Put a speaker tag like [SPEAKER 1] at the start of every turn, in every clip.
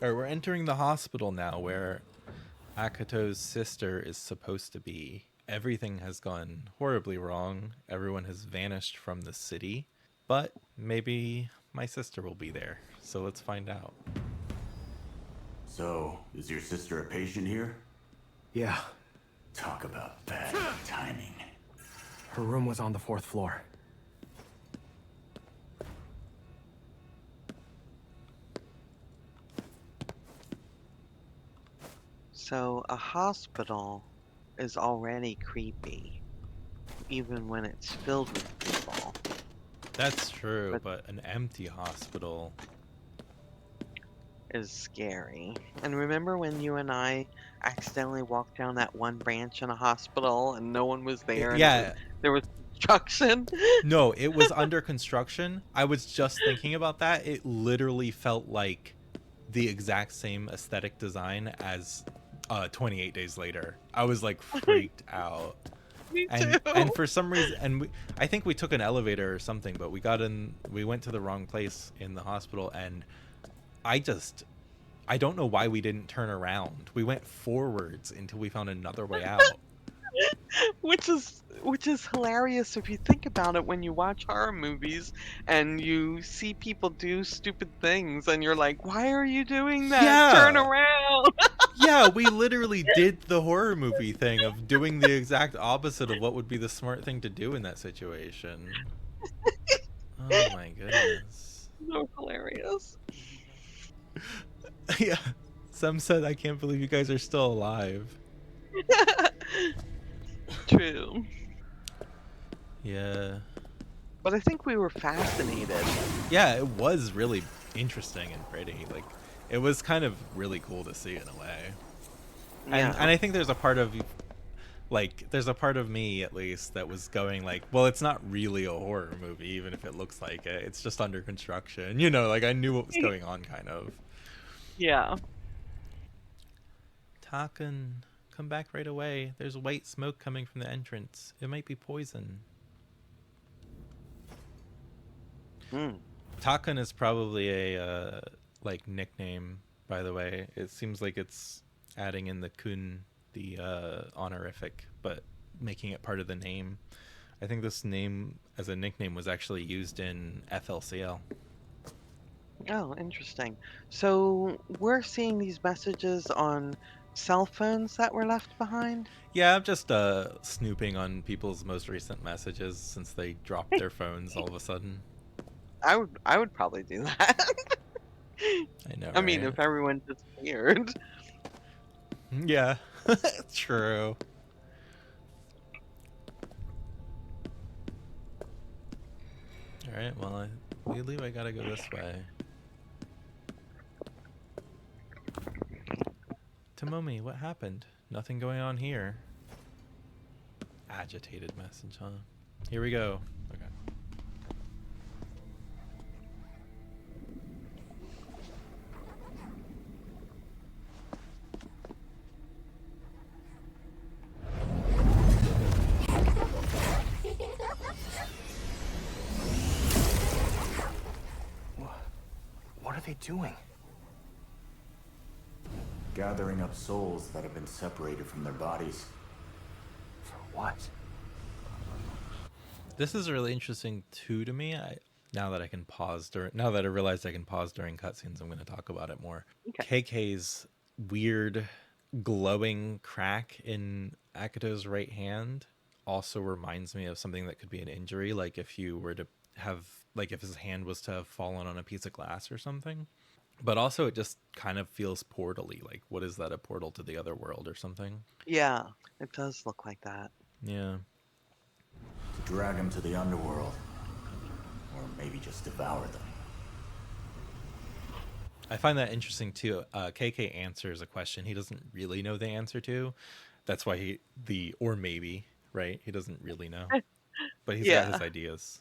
[SPEAKER 1] All right, we're entering the hospital now where Akato's sister is supposed to be. Everything has gone horribly wrong. Everyone has vanished from the city. But maybe my sister will be there. So let's find out.
[SPEAKER 2] So, is your sister a patient here?
[SPEAKER 3] Yeah,
[SPEAKER 2] Talk about bad timing.
[SPEAKER 3] her room was on the 4th floor.
[SPEAKER 4] So a hospital is already creepy, even when it's filled with people.
[SPEAKER 1] That's true,
[SPEAKER 4] But
[SPEAKER 1] but an empty hospital.
[SPEAKER 4] is scary. And remember when you and I accidentally walked down that one branch in a hospital and no one was there and
[SPEAKER 1] Yeah,
[SPEAKER 4] there was construction?
[SPEAKER 1] no, it was under construction. I was just thinking about that. It literally felt like the exact same aesthetic design as 28 Days Later. I was like freaked out.
[SPEAKER 4] Me
[SPEAKER 1] And
[SPEAKER 4] too.
[SPEAKER 1] for some reason, I think we took an elevator or something, but we went to the wrong place in the hospital, and I just I don't know why we didn't turn around. We went forwards until we found another way out.
[SPEAKER 4] Which is hilarious if you think about it when you watch horror movies and you see people do stupid things and you're like, "Why are you doing that? Turn
[SPEAKER 1] Yeah.
[SPEAKER 4] around."
[SPEAKER 1] Yeah, we literally did the horror movie thing of doing the exact opposite of what would be the smart thing to do in that situation. Oh my goodness.
[SPEAKER 4] So hilarious.
[SPEAKER 1] Yeah. Some said, I can't believe you guys are still alive.
[SPEAKER 4] True.
[SPEAKER 1] Yeah.
[SPEAKER 4] But I think we were fascinated.
[SPEAKER 1] Yeah, it was really interesting and pretty. Like, it was kind of really cool to see in a way. And
[SPEAKER 4] Yeah.
[SPEAKER 1] I think there's a part of there's a part of me at least that was going like, well, it's not really a horror movie even if it looks like it. It's just under construction. You know, like I knew what was going on kind of.
[SPEAKER 4] Yeah.
[SPEAKER 1] Taken, come back right away. There's white smoke coming from the entrance. It might be poison.
[SPEAKER 4] Mm.
[SPEAKER 1] Taken is probably a like nickname, by the way. It seems like it's adding in the kun, the honorific, but making it part of the name. I think this name as a nickname was actually used in FLCL.
[SPEAKER 4] Oh, interesting. So we're seeing these messages on cell phones that were left behind?
[SPEAKER 1] Yeah, I'm just snooping on people's most recent messages since they dropped their phones all of a sudden.
[SPEAKER 4] I would probably do that.
[SPEAKER 1] I know,
[SPEAKER 4] I mean,
[SPEAKER 1] right?
[SPEAKER 4] if everyone disappeared.
[SPEAKER 1] Yeah, true. All right, well, I believe I gotta go this way. Tomomi, what happened? Nothing going on here. Agitated message, huh? Here we go. Okay.
[SPEAKER 3] What are they doing?
[SPEAKER 2] Gathering up souls that have been separated from their bodies.
[SPEAKER 3] For what?
[SPEAKER 1] This is really interesting too to me. Now that I can pause during, now that I realize I can pause during cutscenes, I'm going to talk about it more.
[SPEAKER 4] Okay.
[SPEAKER 1] KK's weird glowing crack in Akito's right hand also reminds me of something that could be an injury, like if you were to have, like if his hand was to have fallen on a piece of glass or something. But also, it just kind of feels portal-y. Like, what is that? A portal to the other world or something?
[SPEAKER 4] Yeah, it does look like that.
[SPEAKER 1] Yeah.
[SPEAKER 2] To drag them to the underworld. Or maybe just devour them.
[SPEAKER 1] I find that interesting too. KK answers a question he doesn't really know the answer to. That's why or maybe, right? He doesn't really know. But he's got his
[SPEAKER 4] Yeah.
[SPEAKER 1] ideas.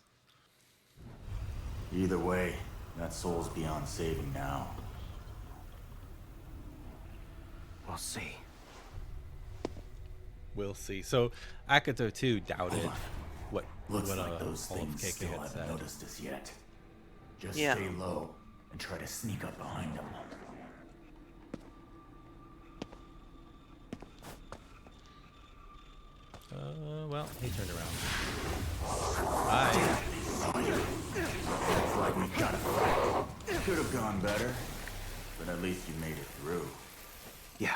[SPEAKER 2] Either way, that soul's beyond saving now.
[SPEAKER 3] We'll see.
[SPEAKER 1] We'll see. So, Akito too doubted
[SPEAKER 2] Hold on.
[SPEAKER 1] what
[SPEAKER 2] Looks
[SPEAKER 1] what
[SPEAKER 2] like those
[SPEAKER 1] all of
[SPEAKER 2] things
[SPEAKER 1] KK
[SPEAKER 2] still
[SPEAKER 1] had
[SPEAKER 2] haven't
[SPEAKER 1] said.
[SPEAKER 2] noticed us yet. Just
[SPEAKER 4] Yeah.
[SPEAKER 2] stay low and try to sneak up behind them.
[SPEAKER 1] Oh, he turned around. Hi.
[SPEAKER 2] Looks like we've got a fight. Could have gone better, but at least you made it through.
[SPEAKER 3] Yeah.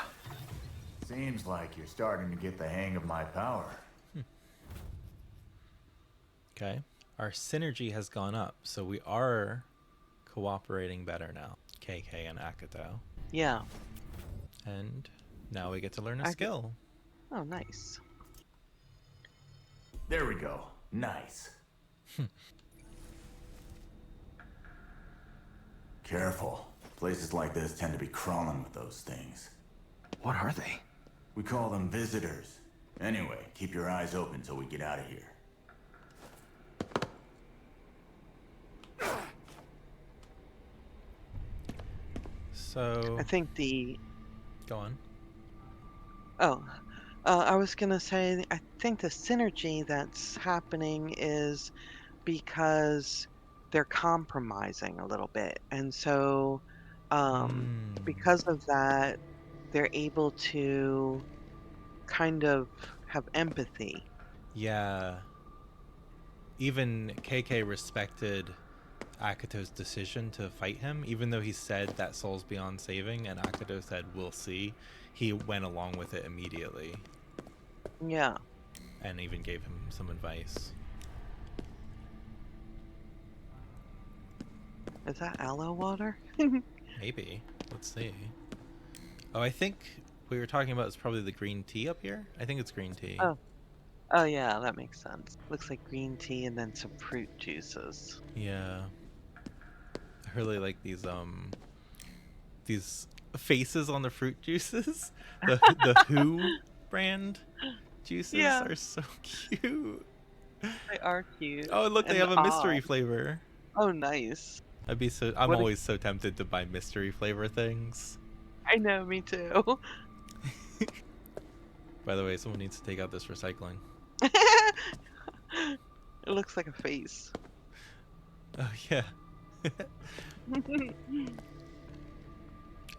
[SPEAKER 2] Seems like you're starting to get the hang of my power.
[SPEAKER 1] Okay. Our synergy has gone up, so we are cooperating better now. KK and Akato.
[SPEAKER 4] Yeah.
[SPEAKER 1] And now we get to learn a
[SPEAKER 4] I could-
[SPEAKER 1] skill.
[SPEAKER 4] Oh, nice.
[SPEAKER 2] There we go. Nice. Careful. Places like this tend to be crawling with those things.
[SPEAKER 3] What are they?
[SPEAKER 2] We call them visitors. Anyway, keep your eyes open till we get out of here.
[SPEAKER 1] So,
[SPEAKER 4] I think the
[SPEAKER 1] go on.
[SPEAKER 4] Oh, I was gonna say, I think the synergy that's happening is because they're compromising a little bit. And so,
[SPEAKER 1] Hmm.
[SPEAKER 4] because of that, they're able to kind of have empathy.
[SPEAKER 1] Yeah. Even KK respected Akato's decision to fight him, even though he said that soul's beyond saving, and Akato said, "We'll see." He went along with it immediately,
[SPEAKER 4] Yeah.
[SPEAKER 1] and even gave him some advice.
[SPEAKER 4] Is that aloe water?
[SPEAKER 1] Maybe. Let's see. Oh, I think we were talking about is probably the green tea up here. I think it's green tea.
[SPEAKER 4] Oh, oh yeah, that makes sense. Looks like green tea and then some fruit juices.
[SPEAKER 1] Yeah. I really like these faces on the fruit juices. The Who brand juices
[SPEAKER 4] Yeah,
[SPEAKER 1] are so cute.
[SPEAKER 4] they are cute.
[SPEAKER 1] Oh, look, they
[SPEAKER 4] And
[SPEAKER 1] have a mystery
[SPEAKER 4] odd.
[SPEAKER 1] flavor.
[SPEAKER 4] Oh, nice.
[SPEAKER 1] I'm
[SPEAKER 4] What?
[SPEAKER 1] always so tempted to buy mystery flavor things.
[SPEAKER 4] I know, me too.
[SPEAKER 1] By the way, someone needs to take out this recycling.
[SPEAKER 4] It looks like a face.
[SPEAKER 1] Oh yeah.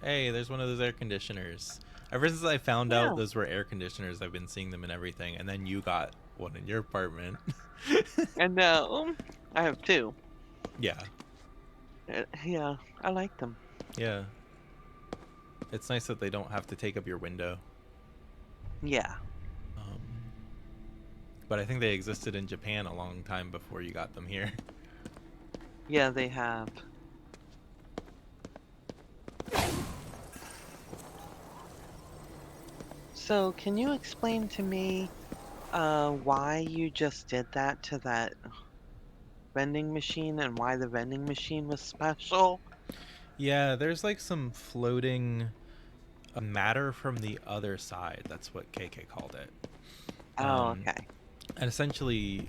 [SPEAKER 1] Hey, there's one of those air conditioners. Ever since I found out
[SPEAKER 4] Yeah.
[SPEAKER 1] those were air conditioners, I've been seeing them in everything. And then you got one in your apartment.
[SPEAKER 4] And now I have two.
[SPEAKER 1] Yeah,
[SPEAKER 4] Yeah, I like them.
[SPEAKER 1] yeah. It's nice that they don't have to take up your window.
[SPEAKER 4] Yeah.
[SPEAKER 1] Um, but I think they existed in Japan a long time before you got them here.
[SPEAKER 4] Yeah, they have. So, can you explain to me why you just did that to that vending machine and why the vending machine was special?
[SPEAKER 1] Yeah, there's like some floating matter from the other side. That's what KK called it.
[SPEAKER 4] Oh,
[SPEAKER 1] Um,
[SPEAKER 4] okay.
[SPEAKER 1] and essentially,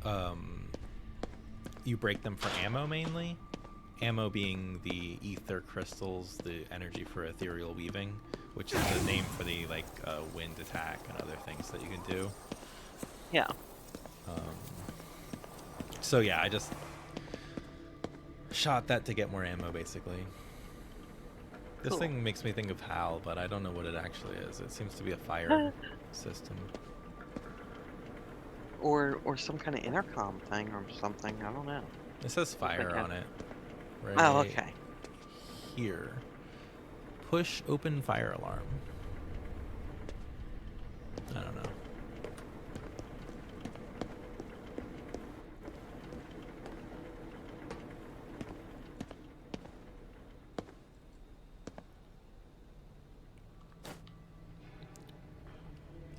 [SPEAKER 1] um, you break them for ammo mainly. Ammo being the ether crystals, the energy for ethereal weaving, which is the name for the wind attack and other things that you can do.
[SPEAKER 4] Yeah.
[SPEAKER 1] So yeah, I just shot that to get more ammo, basically. This
[SPEAKER 4] Cool.
[SPEAKER 1] thing makes me think of HAL, but I don't know what it actually is. It seems to be a fire system.
[SPEAKER 4] Or some kind of intercom thing or something. I don't know.
[SPEAKER 1] It says fire
[SPEAKER 4] Okay.
[SPEAKER 1] on it. Right
[SPEAKER 4] Oh, okay.
[SPEAKER 1] here. Push open fire alarm. I don't know.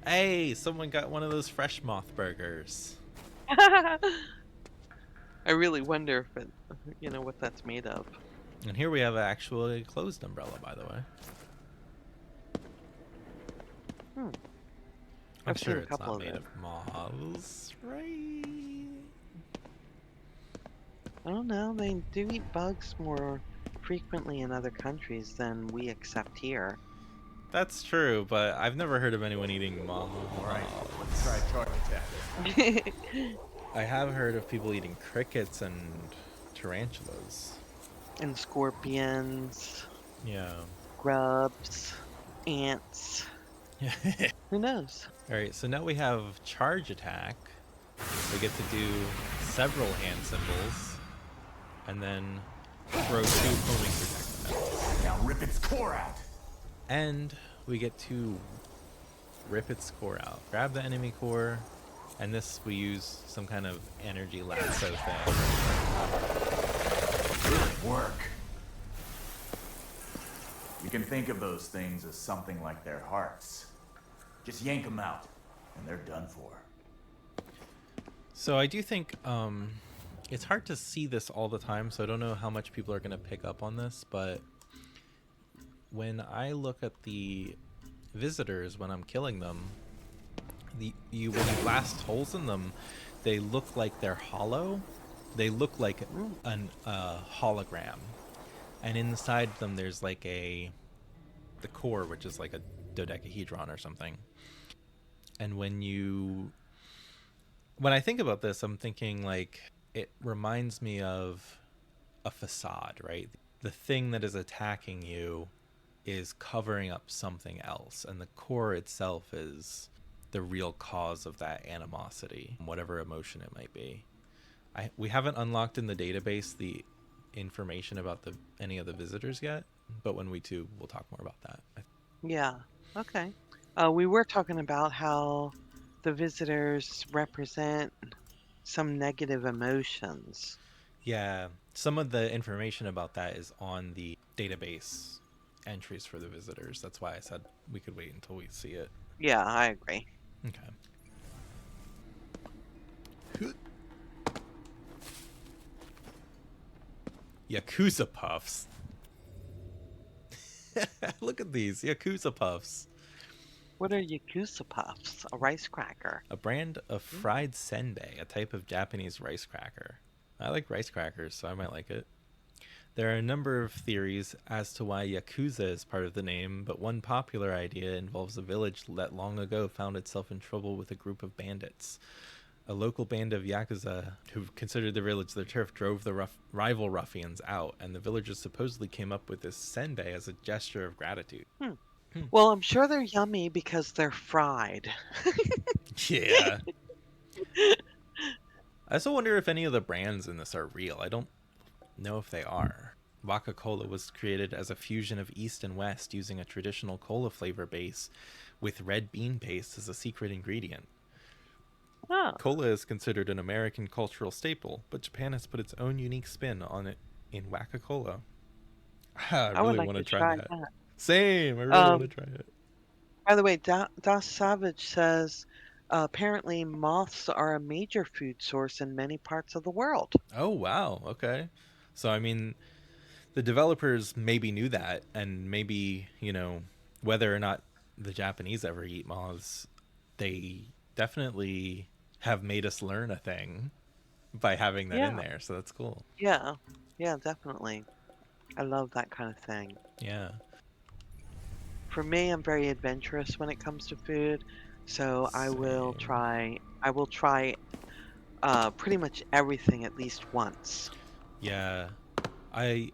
[SPEAKER 1] Hey, someone got one of those fresh moth burgers.
[SPEAKER 4] I really wonder if it, what that's made of.
[SPEAKER 1] And here we have an actually closed umbrella, by the way.
[SPEAKER 4] Hmm.
[SPEAKER 1] I'm
[SPEAKER 4] I've seen
[SPEAKER 1] sure
[SPEAKER 4] a
[SPEAKER 1] it's
[SPEAKER 4] couple
[SPEAKER 1] not
[SPEAKER 4] of
[SPEAKER 1] made
[SPEAKER 4] them.
[SPEAKER 1] of moths, right?
[SPEAKER 4] I don't know. They do eat bugs more frequently in other countries than we accept here.
[SPEAKER 1] That's true, but I've never heard of anyone eating moths.
[SPEAKER 2] Alright, let's try charge attack.
[SPEAKER 1] I have heard of people eating crickets and tarantulas.
[SPEAKER 4] And scorpions,
[SPEAKER 1] Yeah.
[SPEAKER 4] grubs, ants. Who knows?
[SPEAKER 1] All right, so now we have charge attack. We get to do several hand symbols, and then throw 2 homing projectiles.
[SPEAKER 2] Now rip its core out.
[SPEAKER 1] And we get to rip its core out. Grab the enemy core, and this we use some kind of energy lasso thing.
[SPEAKER 2] Good work. You can think of those things as something like their hearts. Just yank them out, and they're done for.
[SPEAKER 1] So I do think it's hard to see this all the time, so I don't know how much people are going to pick up on this, but when I look at the visitors when I'm killing them, when you blast holes in them, they look like they're hollow. They look like an hologram, and inside them there's like the core, which is like a dodecahedron or something. And when I think about this, I'm thinking like it reminds me of a facade, right? The thing that is attacking you is covering up something else, and the core itself is the real cause of that animosity, whatever emotion it might be. We haven't unlocked in the database the information about any of the visitors yet, but when we do, we'll talk more about that.
[SPEAKER 4] Yeah. Okay. We were talking about how the visitors represent some negative emotions.
[SPEAKER 1] Yeah, some of the information about that is on the database entries for the visitors. That's why I said we could wait until we see it.
[SPEAKER 4] Yeah, I agree.
[SPEAKER 1] Okay. Yakuza puffs. Look at these Yakuza puffs.
[SPEAKER 4] What are Yakuza puffs? A rice cracker.
[SPEAKER 1] A brand of fried senbei, a type of Japanese rice cracker. I like rice crackers, so I might like it. There are a number of theories as to why Yakuza is part of the name, but one popular idea involves a village that long ago found itself in trouble with a group of bandits. A local band of Yakuza, who considered the village their turf, drove the rival ruffians out, and the villagers supposedly came up with this senbei as a gesture of gratitude.
[SPEAKER 4] Hmm. Well, I'm sure they're yummy because they're fried.
[SPEAKER 1] Yeah. I also wonder if any of the brands in this are real. I don't know if they are. Waka Cola was created as a fusion of East and West using a traditional cola flavor base with red bean paste as a secret ingredient.
[SPEAKER 4] Oh,
[SPEAKER 1] Cola is considered an American cultural staple, but Japan has put its own unique spin on it in Waka Cola. I
[SPEAKER 4] I would
[SPEAKER 1] really
[SPEAKER 4] like
[SPEAKER 1] want to
[SPEAKER 4] to
[SPEAKER 1] try
[SPEAKER 4] try
[SPEAKER 1] that.
[SPEAKER 4] that.
[SPEAKER 1] Same, I really want to
[SPEAKER 4] Um,
[SPEAKER 1] try it.
[SPEAKER 4] by the way, Das Savage says apparently moths are a major food source in many parts of the world.
[SPEAKER 1] Oh, wow, okay. So, I mean, the developers maybe knew that, and maybe, whether or not the Japanese ever eat moths, they definitely have made us learn a thing by having that in
[SPEAKER 4] Yeah,
[SPEAKER 1] there, so that's cool.
[SPEAKER 4] yeah, yeah, definitely. I love that kind of thing.
[SPEAKER 1] Yeah.
[SPEAKER 4] For me, I'm very adventurous when it comes to food, so
[SPEAKER 1] Same.
[SPEAKER 4] I will try pretty much everything at least once.
[SPEAKER 1] Yeah. I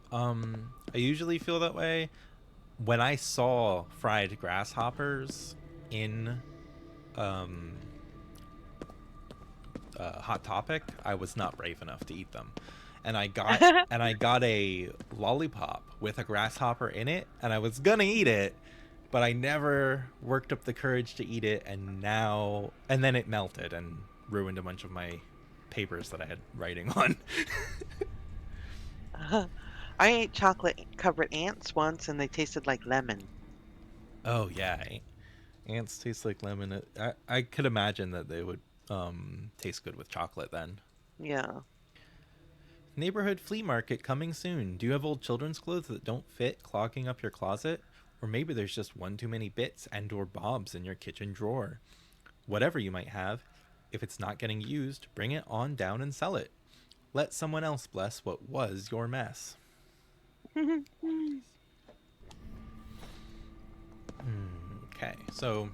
[SPEAKER 1] usually feel that way when I saw fried grasshoppers in um Hot Topic. I was not brave enough to eat them, and I got a lollipop with a grasshopper in it, and I was gonna eat it, but I never worked up the courage to eat it, and then it melted and ruined a bunch of my papers that I had writing on.
[SPEAKER 4] I ate chocolate covered ants once and they tasted like lemon.
[SPEAKER 1] Oh yeah, ants taste like lemon. I could imagine that they would taste good with chocolate then.
[SPEAKER 4] Yeah.
[SPEAKER 1] Neighborhood flea market coming soon. Do you have old children's clothes that don't fit clogging up your closet? Or maybe there's just one too many bits and or bobs in your kitchen drawer. Whatever you might have, if it's not getting used, bring it on down and sell it. Let someone else bless what was your mess. Okay, so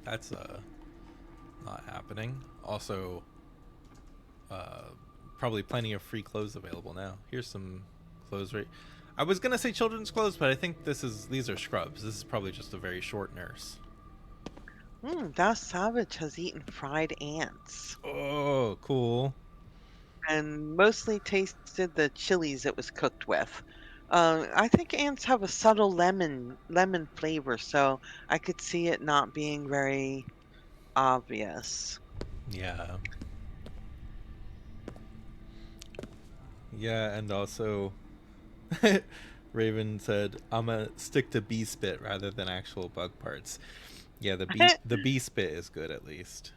[SPEAKER 1] that's not happening. Also, probably plenty of free clothes available now. Here's some clothes right. I was gonna say children's clothes, but I think these are scrubs. This is probably just a very short nurse.
[SPEAKER 4] Thou savage has eaten fried ants
[SPEAKER 1] Oh, cool.
[SPEAKER 4] and mostly tasted the chilies it was cooked with. I think ants have a subtle lemon flavor, so I could see it not being very obvious.
[SPEAKER 1] Yeah. Yeah, and also Raven said, "I'ma stick to bee spit rather than actual bug parts." Yeah, the bee spit is good at least.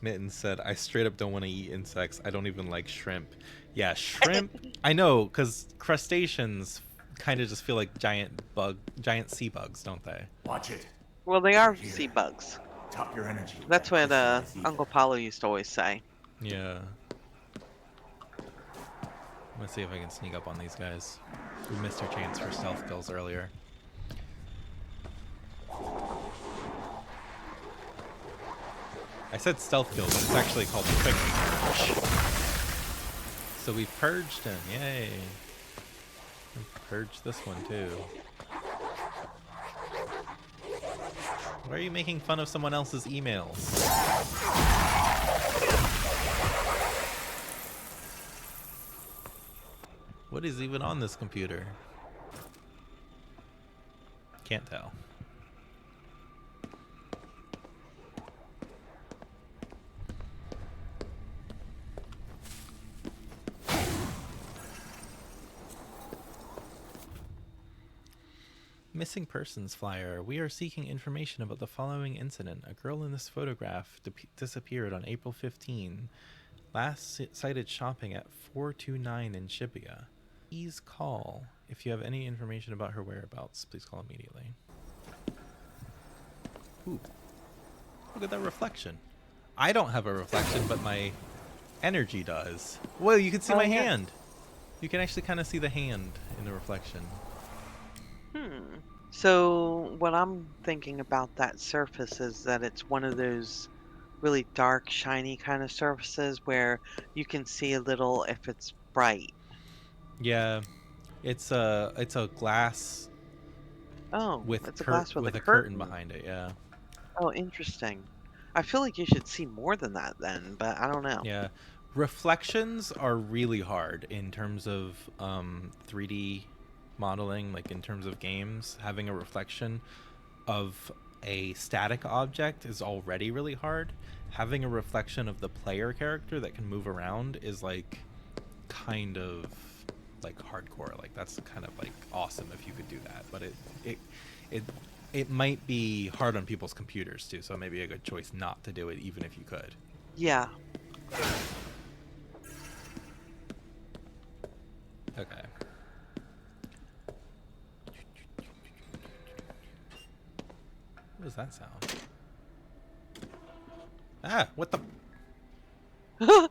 [SPEAKER 1] Mitten said, "I straight up don't want to eat insects. I don't even like shrimp." Yeah, shrimp. I know, cuz crustaceans kind of just feel like giant sea bugs, don't they?
[SPEAKER 2] Watch it.
[SPEAKER 4] Well, they
[SPEAKER 2] They're
[SPEAKER 4] are
[SPEAKER 2] here.
[SPEAKER 4] sea bugs.
[SPEAKER 2] Top your energy with
[SPEAKER 4] That's
[SPEAKER 2] that
[SPEAKER 4] what
[SPEAKER 2] crystallized ether.
[SPEAKER 4] Uncle Paulo used to always say.
[SPEAKER 1] Yeah. Let's see if I can sneak up on these guys. We missed our chance for stealth kills earlier. I said stealth kill, but it's actually called quick purge. So we purged him, yay! And purged this one too. Why are you making fun of someone else's emails? What is even on this computer? Can't tell. Missing persons flyer. We are seeking information about the following incident. A girl in this photograph disappeared on April 15. Last sighted shopping at 429 in Shibuya. Please call. If you have any information about her whereabouts, please call immediately. Ooh. Look at that reflection. I don't have a reflection, but my energy does. Whoa, you can see my
[SPEAKER 4] yeah.
[SPEAKER 1] hand. You can actually kind of see the hand in the reflection.
[SPEAKER 4] So what I'm thinking about that surface is that it's one of those really dark, shiny kind of surfaces where you can see a little if it's bright.
[SPEAKER 1] Yeah, it's a glass
[SPEAKER 4] Oh,
[SPEAKER 1] with
[SPEAKER 4] it's a glass with a
[SPEAKER 1] with a curtain
[SPEAKER 4] curtain.
[SPEAKER 1] behind it. Yeah,
[SPEAKER 4] Oh, interesting. I feel like you should see more than that then, but I don't know.
[SPEAKER 1] yeah. Reflections are really hard in terms of 3D modeling, like in terms of games. Having a reflection of a static object is already really hard. Having a reflection of the player character that can move around is like kind of like hardcore. Like that's kind of like awesome if you could do that, but it it it might be hard on people's computers too, so maybe a good choice not to do it even if you could.
[SPEAKER 4] Yeah.
[SPEAKER 1] Okay. What does that sound? Ah, what the?
[SPEAKER 4] A haunted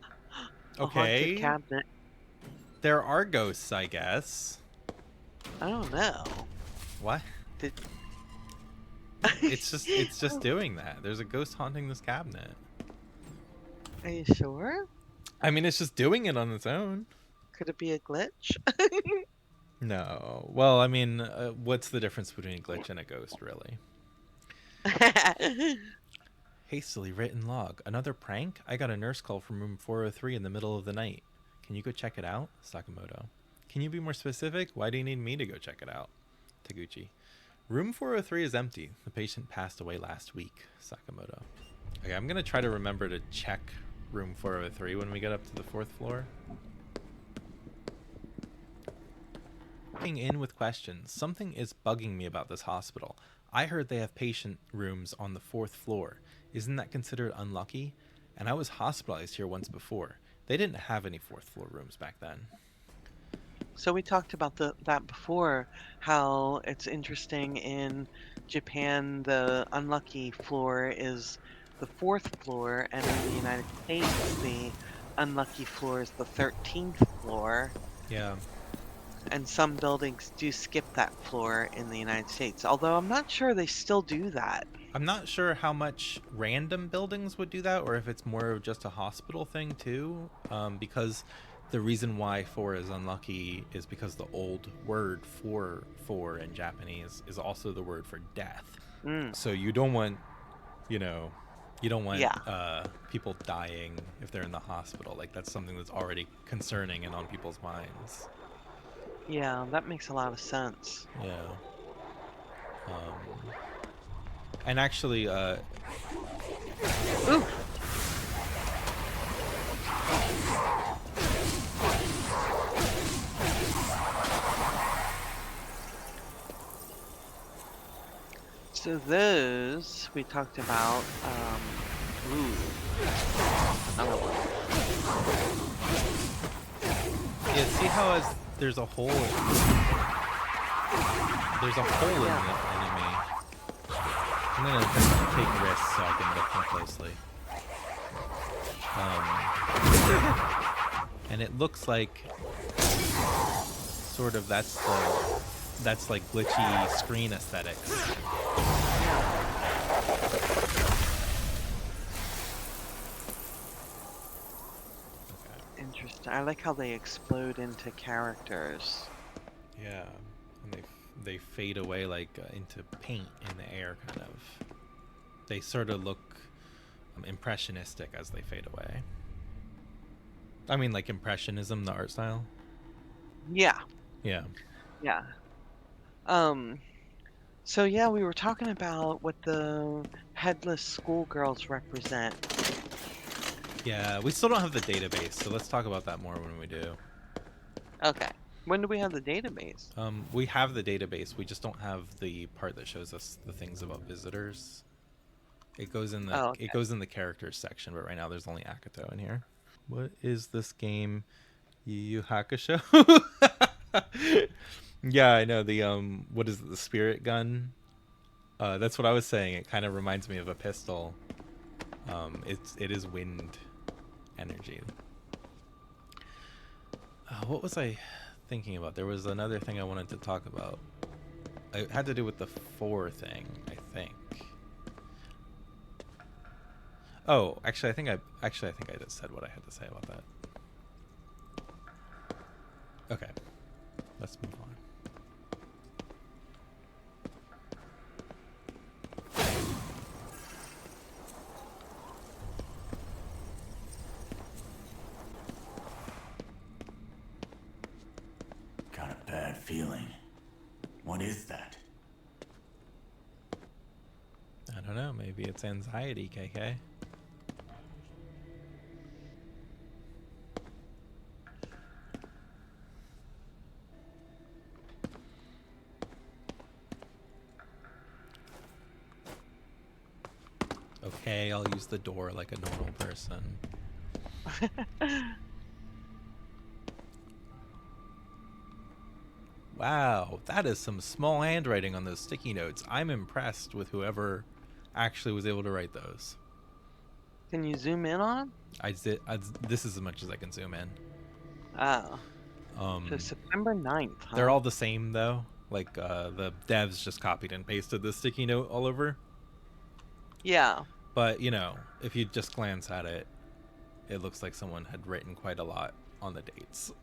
[SPEAKER 1] Okay.
[SPEAKER 4] cabinet.
[SPEAKER 1] There are ghosts, I guess.
[SPEAKER 4] I don't know.
[SPEAKER 1] What?
[SPEAKER 4] Did
[SPEAKER 1] It's just doing that. There's a ghost haunting this cabinet.
[SPEAKER 4] Are you sure?
[SPEAKER 1] I mean, it's just doing it on its own.
[SPEAKER 4] Could it be a glitch?
[SPEAKER 1] No. Well, I mean, what's the difference between a glitch and a ghost, really? Hastily written log. Another prank? I got a nurse call from room 403 in the middle of the night. Can you go check it out? Sakamoto. Can you be more specific? Why do you need me to go check it out? Taguchi. Room 403 is empty. The patient passed away last week. Sakamoto. Okay, I'm going to try to remember to check room 403 when we get up to the 4th floor. In with questions. Something is bugging me about this hospital. I heard they have patient rooms on the 4th floor. Isn't that considered unlucky? And I was hospitalized here once before. They didn't have any 4th floor rooms back then.
[SPEAKER 4] So we talked about that before, how it's interesting in Japan, the unlucky floor is the 4th floor, and in the United States, the unlucky floor is the 13th floor.
[SPEAKER 1] Yeah.
[SPEAKER 4] And some buildings do skip that floor in the United States, although I'm not sure they still do that.
[SPEAKER 1] I'm not sure how much random buildings would do that, or if it's more of just a hospital thing too, because the reason why 4 is unlucky is because the old word for 4 in Japanese is also the word for death.
[SPEAKER 4] Mm,
[SPEAKER 1] So you don't want, you know, you don't want
[SPEAKER 4] yeah.
[SPEAKER 1] people dying if they're in the hospital. Like that's something that's already concerning and on people's minds.
[SPEAKER 4] Yeah, that makes a lot of sense.
[SPEAKER 1] Yeah. And actually,
[SPEAKER 4] Oof. So those we talked about. Ooh, another one.
[SPEAKER 1] yeah, see how as there's a hole. There's a hole in
[SPEAKER 4] Yeah.
[SPEAKER 1] the enemy. I'm gonna take risks so I can look more closely. And it looks like sort of that's like glitchy screen aesthetics.
[SPEAKER 4] Yeah.
[SPEAKER 1] Okay.
[SPEAKER 4] Interesting. I like how they explode into characters.
[SPEAKER 1] Yeah, and they fade away like into paint in the air, kind of. They sort of look impressionistic as they fade away. I mean, like impressionism, the art style.
[SPEAKER 4] Yeah.
[SPEAKER 1] Yeah.
[SPEAKER 4] Yeah. Um. So yeah, we were talking about what the headless schoolgirls represent.
[SPEAKER 1] Yeah, we still don't have the database, so let's talk about that more when we do.
[SPEAKER 4] Okay. When do we have the database?
[SPEAKER 1] We have the database, we just don't have the part that shows us the things about visitors.
[SPEAKER 4] Oh,
[SPEAKER 1] It
[SPEAKER 4] okay.
[SPEAKER 1] goes in the characters section, but right now there's only Akato in here. What is this game? Yu Yu Hakusho? Yeah, I know the what is it, the spirit gun? That's what I was saying. It kind of reminds me of a pistol. It is wind energy. What was I thinking about? There was another thing I wanted to talk about. It had to do with the 4 thing, I think. Oh, I think I just said what I had to say about that. Okay, let's move on.
[SPEAKER 2] Got a bad feeling. What is that?
[SPEAKER 1] I don't know. Maybe it's anxiety, KK. Okay, I'll use the door like a normal person. Wow, that is some small handwriting on those sticky notes. I'm impressed with whoever actually was able to write those.
[SPEAKER 4] Can you zoom in on 'em?
[SPEAKER 1] This is as much as I can zoom in.
[SPEAKER 4] Oh. So
[SPEAKER 1] Um,
[SPEAKER 4] September 9th,
[SPEAKER 1] they're
[SPEAKER 4] huh?
[SPEAKER 1] all the same though. Like the devs just copied and pasted the sticky note all over.
[SPEAKER 4] Yeah.
[SPEAKER 1] But you know, if you just glance at it, it looks like someone had written quite a lot on the dates.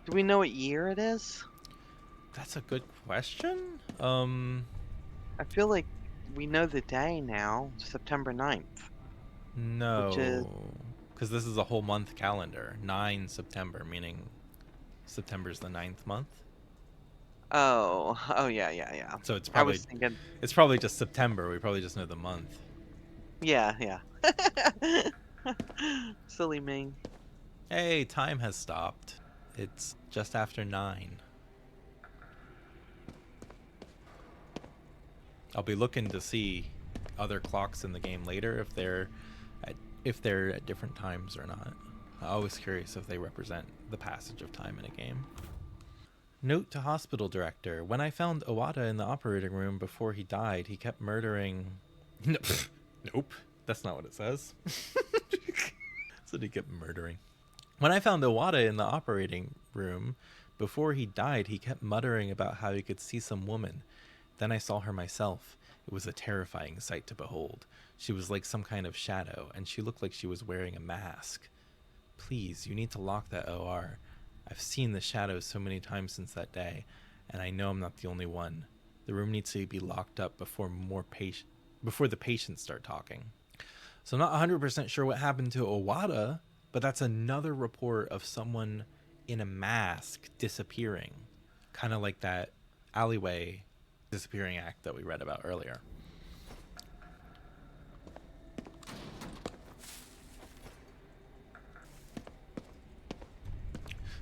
[SPEAKER 4] Do we know what year it is?
[SPEAKER 1] That's a good question.
[SPEAKER 4] I feel like we know the day now, September 9th, which is
[SPEAKER 1] No, because this is a whole month calendar. 9 September, meaning September's the ninth month.
[SPEAKER 4] oh, oh yeah, yeah, yeah.
[SPEAKER 1] So
[SPEAKER 4] I was thinking,
[SPEAKER 1] it's probably just September. We probably just know the month.
[SPEAKER 4] yeah, yeah. Silly me.
[SPEAKER 1] Hey, time has stopped. It's just after 9. I'll be looking to see other clocks in the game later at, if they're at different times or not. I'm always curious if they represent the passage of time in a game. Note to hospital director: when I found Owada in the operating room before he died, he kept murdering. No, nope, that's not what it says. So he kept murdering. When I found Owada in the operating room before he died, he kept muttering about how he could see some woman. Then I saw her myself. It was a terrifying sight to behold. She was like some kind of shadow, and she looked like she was wearing a mask. Please, you need to lock that OR. I've seen the shadows so many times since that day, and I know I'm not the only one. The room needs to be locked up before the patients start talking. So I'm not 100% sure what happened to Owada, but that's another report of someone in a mask disappearing. Kind of like that alleyway disappearing act that we read about earlier.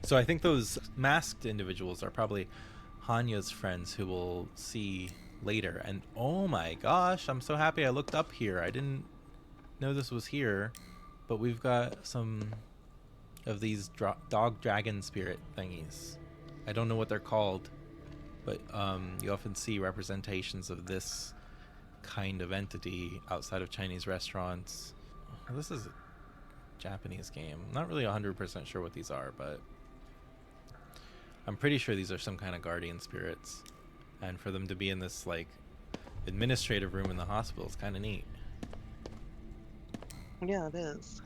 [SPEAKER 1] So I think those masked individuals are probably Hanya's friends who we'll see later. And oh my gosh, I'm so happy I looked up here. I didn't know this was here, but we've got some of these dog dragon spirit thingies. I don't know what they're called, but you often see representations of this kind of entity outside of Chinese restaurants. Well, this is a Japanese game. I'm not really 100% sure what these are, but I'm pretty sure these are some kind of guardian spirits. And for them to be in this, like, administrative room in the hospital is kind of neat.
[SPEAKER 4] Yeah, it is.